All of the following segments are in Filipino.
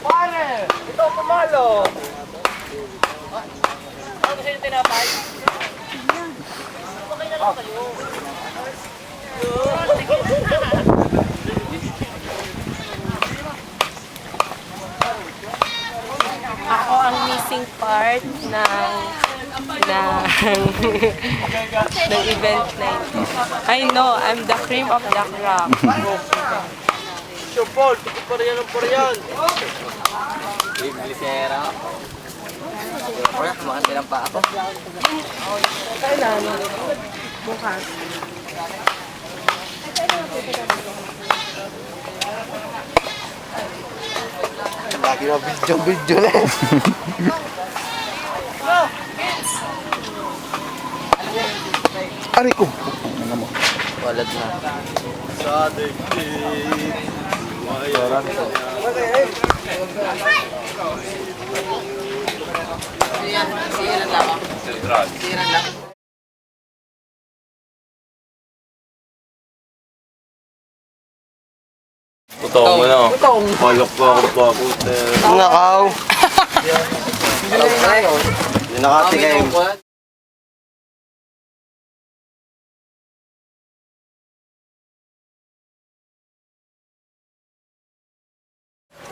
Pare! Ito pumalo! Ano gusto yung tinapay? Okay na lang kayo. Ako ang missing part ng ng event na ito. I know, I'm the cream of the crop. Paul, tikip pa rin yan ang pariyan. Iblisera. Wala, kumakante lang pa ako. Kailan? Bukas. Lagi na video na eh. Aray ko. Walad na. Sa dikit. Siran lang ako. Siran lang. Totoo mo na. Malok pa ako pa ako. Nakaw. Hindi nakatigay.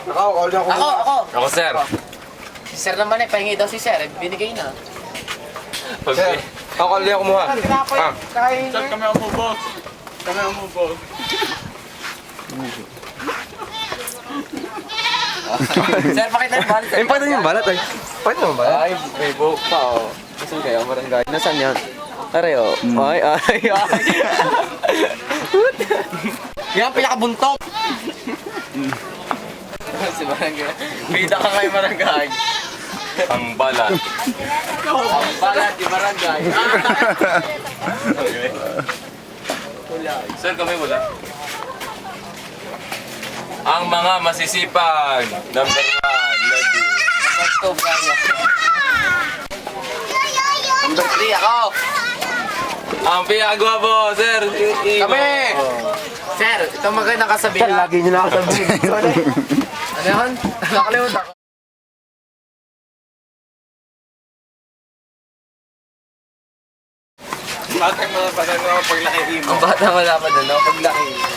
Nakaw, call na ako. Ako! Ako, sir. Si Sir naman eh, pahingi daw si Sir. Binigay na. Sir, ako kali ako kumuha. Kain Sir, kami ako boss. Kami ako boss. Sir, pakita yung balat. Ay, pakita niyo yung balat ay. Pakita mo balat? Ay, may buhok pa oh. Nasaan kayo? Barangay. Nasaan yan? Aray oh. Ay. Yan, pinakabuntok. Si Barangay. Bida ka kayo Barangay. Ang balat. Ang balat, di Barangay. Okay. Sir, kami wala. Ang mga masisipag. Number 1, Lodi. Number 2, kaya. Number 3, ako. Ang pinakagwapo, sir. Kami! Sir, ito magandang kasabihan. Lagi nyo nakasabihin. Ano yun? Nakalimutan ko. Batang mga pananaw paglaki imo. Ang bata wala pa doon, paglaki.